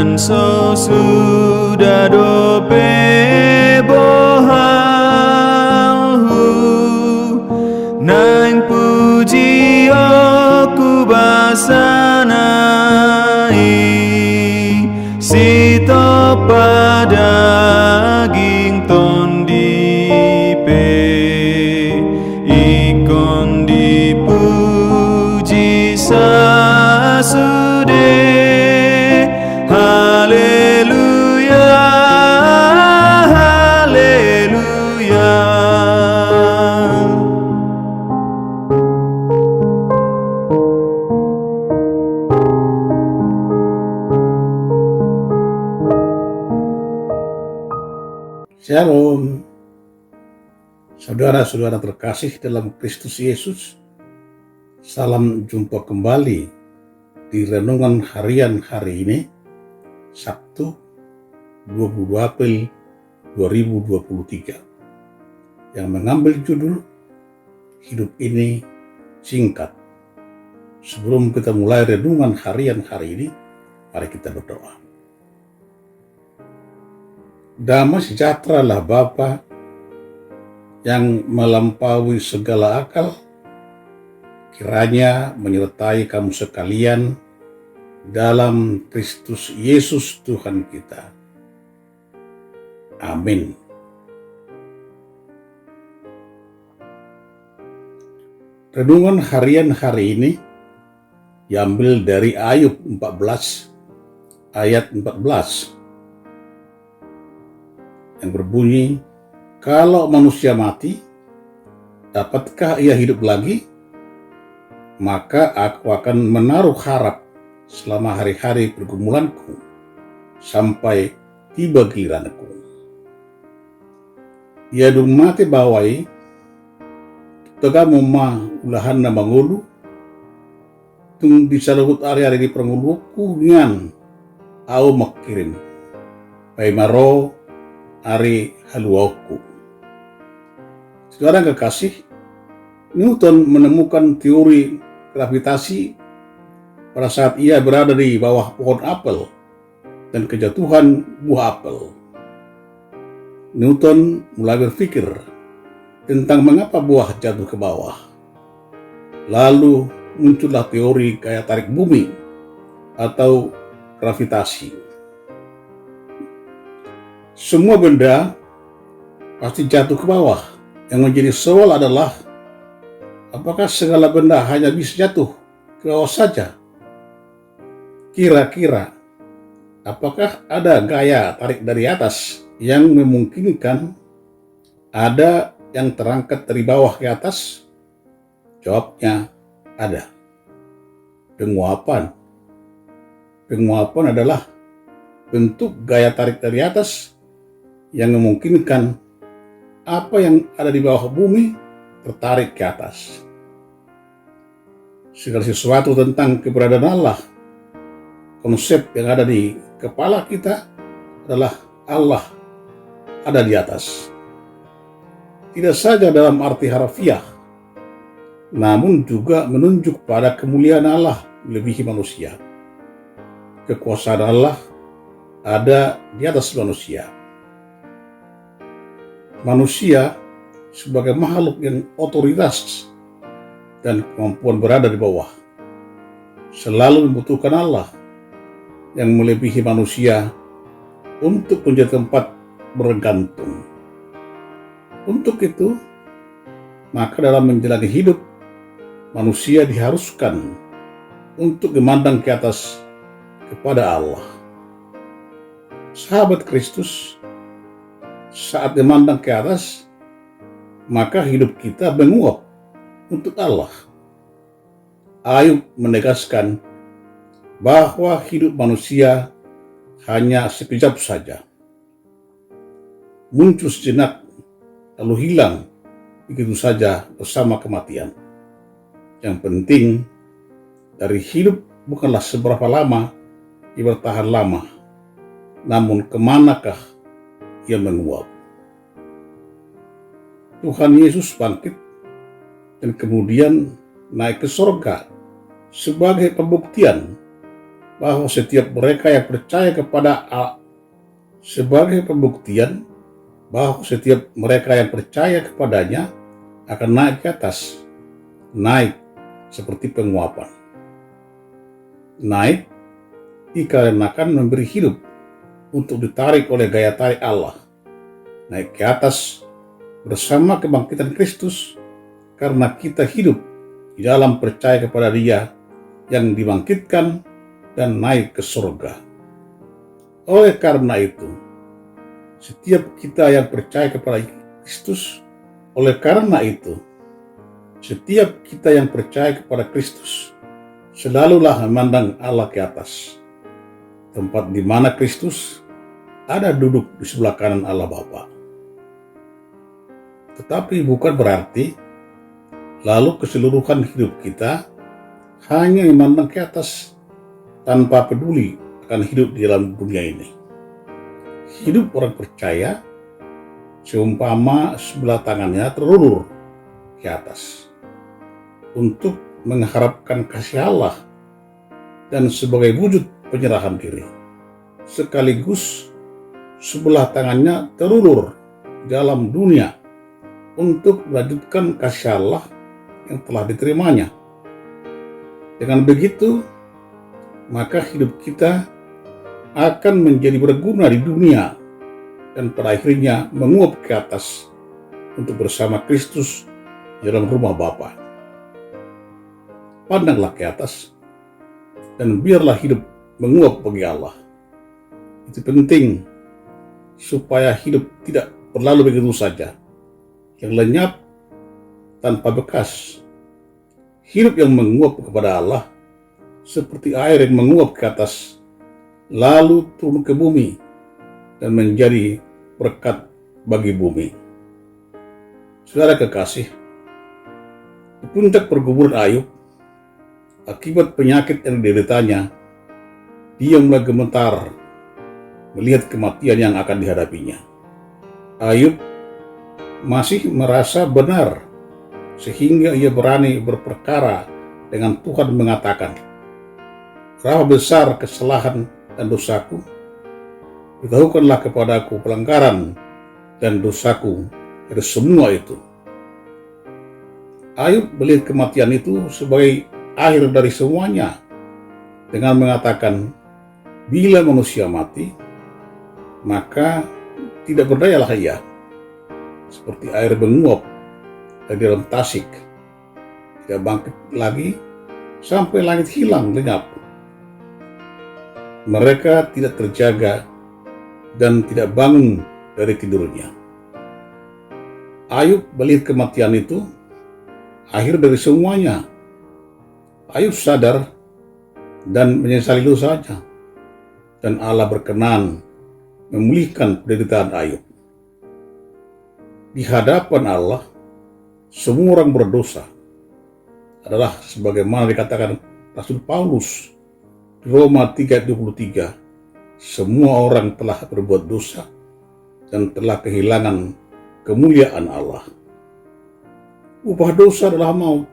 Tuhan so sudah dope bohalhu nang puji aku basanai sito pada ging tondipe ikon dipuji sasude. Haleluya, haleluya. Shalom, saudara-saudara terkasih dalam Kristus Yesus. Salam jumpa kembali di renungan harian hari ini, Sabtu 22 April 2023, yang mengambil judul Hidup Ini Singkat. Sebelum kita mulai renungan harian hari ini, mari kita berdoa. Damai sejahteralah Bapa yang melampaui segala akal, kiranya menyertai kamu sekalian dalam Kristus Yesus Tuhan kita. Amin. Renungan harian hari ini diambil dari Ayub 14 ayat 14 yang berbunyi, kalau manusia mati, dapatkah ia hidup lagi? Maka aku akan menaruh harap selama hari-hari pergumulanku sampai tiba giliranku. Ia dung mati bawai, tegamu ma ulahan na mangulu, tung bisa lehut ari-ari di pernguluku ngan au makirim, paimaro ari haluauku. Saudara kekasih, Newton menemukan teori gravitasi pada saat ia berada di bawah pohon apel dan kejatuhan buah apel. Newton mulai berpikir tentang mengapa buah jatuh ke bawah. Lalu muncullah teori gaya tarik bumi atau gravitasi. Semua benda pasti jatuh ke bawah. Yang menjadi soal adalah, apakah segala benda hanya bisa jatuh ke bawah saja? Kira-kira, apakah ada gaya tarik dari atas yang memungkinkan ada yang terangkat dari bawah ke atas? Jawabnya, ada. Penguapan. Penguapan adalah bentuk gaya tarik dari atas yang memungkinkan apa yang ada di bawah bumi tertarik ke atas. Segala sesuatu tentang keberadaan Allah, konsep yang ada di kepala kita adalah Allah ada di atas. Tidak saja dalam arti harfiah, namun juga menunjuk pada kemuliaan Allah melebihi manusia. Kekuasaan Allah ada di atas manusia. Manusia sebagai makhluk yang otoritas dan kemampuan berada di bawah selalu membutuhkan Allah yang melebihi manusia untuk menjadi tempat bergantung. Untuk itu, maka dalam menjalani hidup, manusia diharuskan untuk memandang ke atas kepada Allah. Sahabat Kristus, saat memandang ke atas, maka hidup kita menguap untuk Allah. Ayub menegaskan bahwa hidup manusia hanya sekejap saja. Muncul sejenak, lalu hilang begitu saja bersama kematian. Yang penting dari hidup bukanlah seberapa lama ia bertahan lama, namun kemanakah ia menguap. Tuhan Yesus bangkit dan kemudian naik ke surga sebagai pembuktian bahwa setiap mereka yang percaya kepada Allah sebagai pembuktian bahwa setiap mereka yang percaya kepadanya akan naik ke atas, naik seperti penguapan. Naik dikarenakan memberi hidup untuk ditarik oleh gaya tarik Allah. Naik ke atas bersama kebangkitan Kristus karena kita hidup di dalam percaya kepada Dia yang dibangkitkan dan naik ke surga. Oleh karena itu, setiap kita yang percaya kepada Kristus, oleh karena itu, setiap kita yang percaya kepada Kristus, selalulah memandang Allah ke atas, tempat di mana Kristus ada duduk di sebelah kanan Allah Bapa. Tetapi bukan berarti lalu keseluruhan hidup kita hanya memandang ke atas tanpa peduli akan hidup di dalam dunia ini. Hidup orang percaya seumpama sebelah tangannya terulur ke atas untuk mengharapkan kasih Allah dan sebagai wujud penyerahan diri. Sekaligus sebelah tangannya terulur dalam dunia untuk melanjutkan kasih Allah yang telah diterimanya. Dengan begitu, maka hidup kita akan menjadi berguna di dunia dan pada akhirnya menguap ke atas untuk bersama Kristus di dalam rumah Bapa. Pandanglah ke atas dan biarlah hidup menguap bagi Allah. Itu penting supaya hidup tidak berlalu begitu saja, yang lenyap tanpa bekas. Hidup yang menguap kepada Allah seperti air yang menguap ke atas lalu turun ke bumi dan menjadi berkat bagi bumi. Saudara kekasih, di puncak pergumulan Ayub, akibat penyakit yang dideritanya, dia mulai gemetar melihat kematian yang akan dihadapinya. Ayub masih merasa benar sehingga ia berani berperkara dengan Tuhan mengatakan, "Berapa besar kesalahan dan dosaku, beritahukanlah kepadaku pelanggaran dan dosaku dari semua itu." Ayub melihat kematian itu sebagai akhir dari semuanya dengan mengatakan, bila manusia mati, maka tidak berdayalah ia, seperti air menguap dari dalam tasik, tidak bangkit lagi sampai langit hilang lenyap. Mereka tidak terjaga dan tidak bangun dari tidurnya. Ayub melihat kematian itu akhir dari semuanya. Ayub sadar dan menyesali dosanya, dan Allah berkenan memulihkan penderitaan Ayub. Di hadapan Allah, semua orang berdosa adalah sebagaimana dikatakan Rasul Paulus di Roma 3:23, semua orang telah berbuat dosa dan telah kehilangan kemuliaan Allah. Upah dosa adalah maut,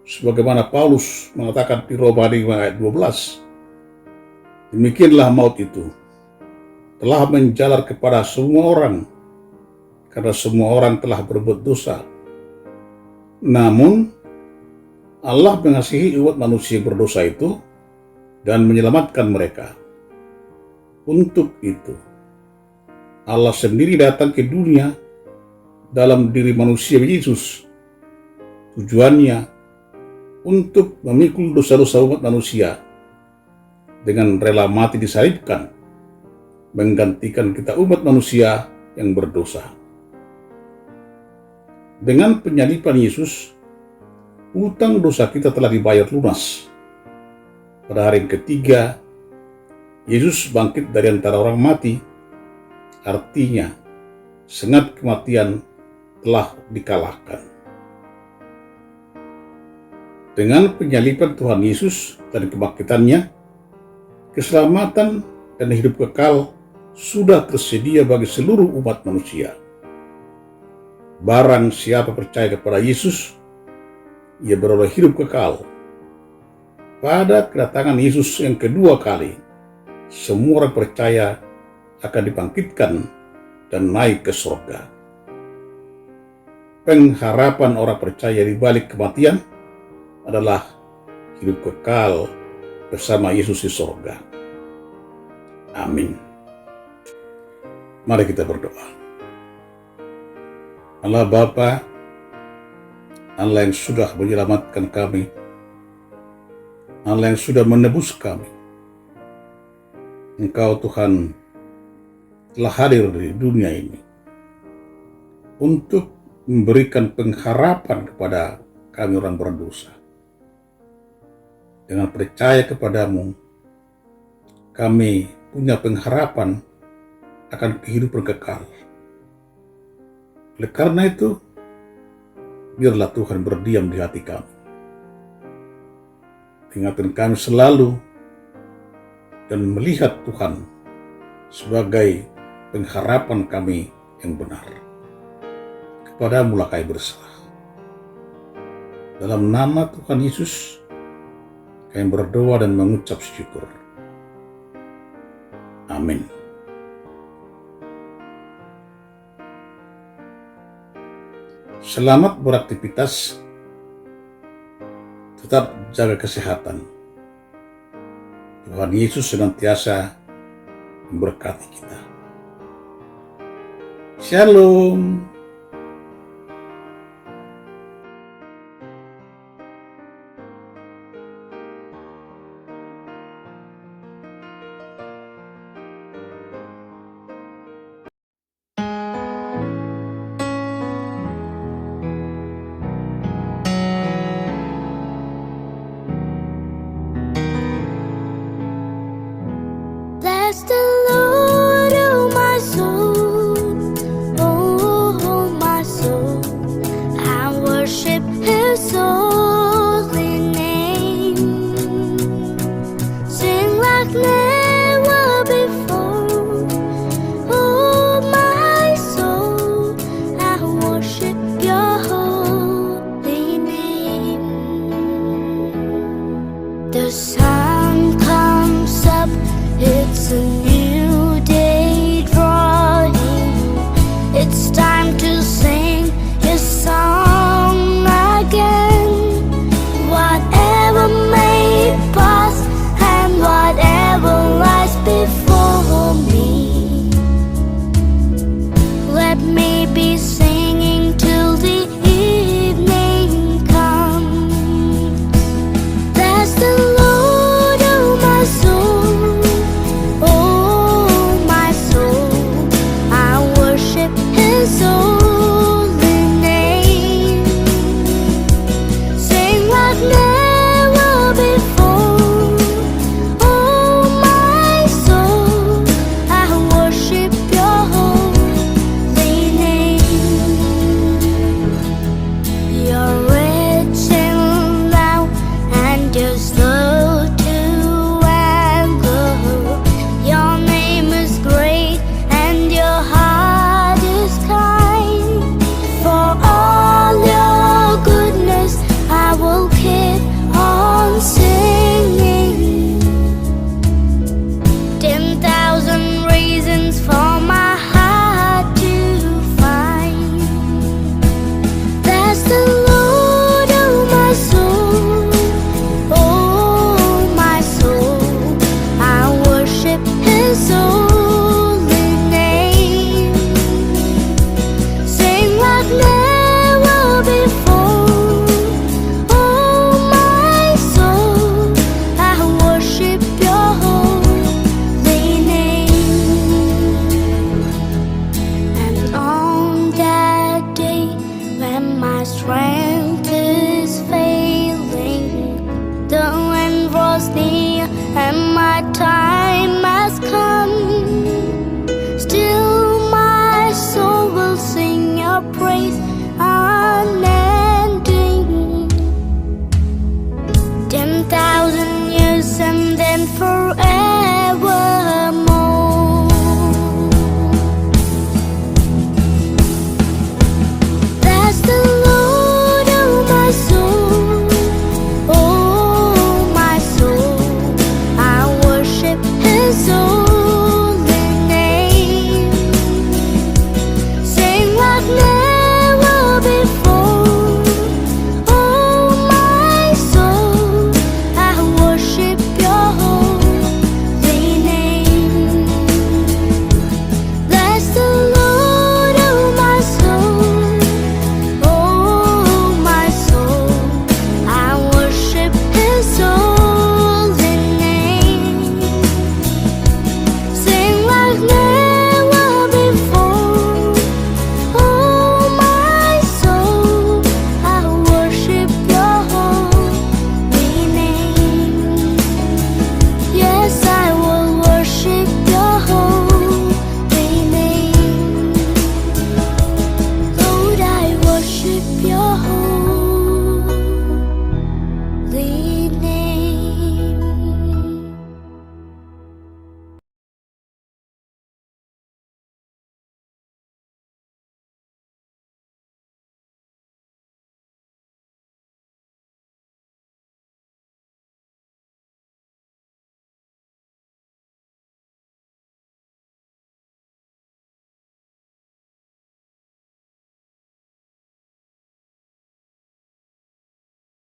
sebagaimana Paulus mengatakan di Roma 5:12. Demikianlah maut itu telah menjalar kepada semua orang, karena semua orang telah berbuat dosa. Namun Allah mengasihi umat manusia berdosa itu dan menyelamatkan mereka. Untuk itu, Allah sendiri datang ke dunia dalam diri manusia Yesus. Tujuannya untuk memikul dosa-dosa umat manusia dengan rela mati disalibkan, menggantikan kita umat manusia yang berdosa. Dengan penyaliban Yesus, utang dosa kita telah dibayar lunas. Pada hari yang ketiga, Yesus bangkit dari antara orang mati, artinya sengat kematian telah dikalahkan. Dengan penyaliban Tuhan Yesus dan kebangkitannya, keselamatan dan hidup kekal sudah tersedia bagi seluruh umat manusia. Barang siapa percaya kepada Yesus, ia beroleh hidup kekal. pada kedatangan Yesus yang kedua kali, semua orang percaya akan dibangkitkan dan naik ke surga. Pengharapan orang percaya di balik kematian adalah hidup kekal bersama Yesus di surga. Amin. Mari kita berdoa. Allah Bapa, Allah yang sudah menyelamatkan kami, Allah yang sudah menebus kami, Engkau Tuhan telah hadir di dunia ini untuk memberikan pengharapan kepada kami orang berdosa. Dengan percaya kepadamu, kami punya pengharapan akan kehidupan kekal. Oleh karena itu, biarlah Tuhan berdiam di hati kami. Ingatkan kami selalu dan melihat Tuhan sebagai pengharapan kami yang benar. Kepadamu lah kami berserah. Dalam nama Tuhan Yesus, kami berdoa dan mengucap syukur. Amin. Selamat beraktivitas, tetap jaga kesehatan. Tuhan Yesus senantiasa memberkati kita. Shalom. Bless the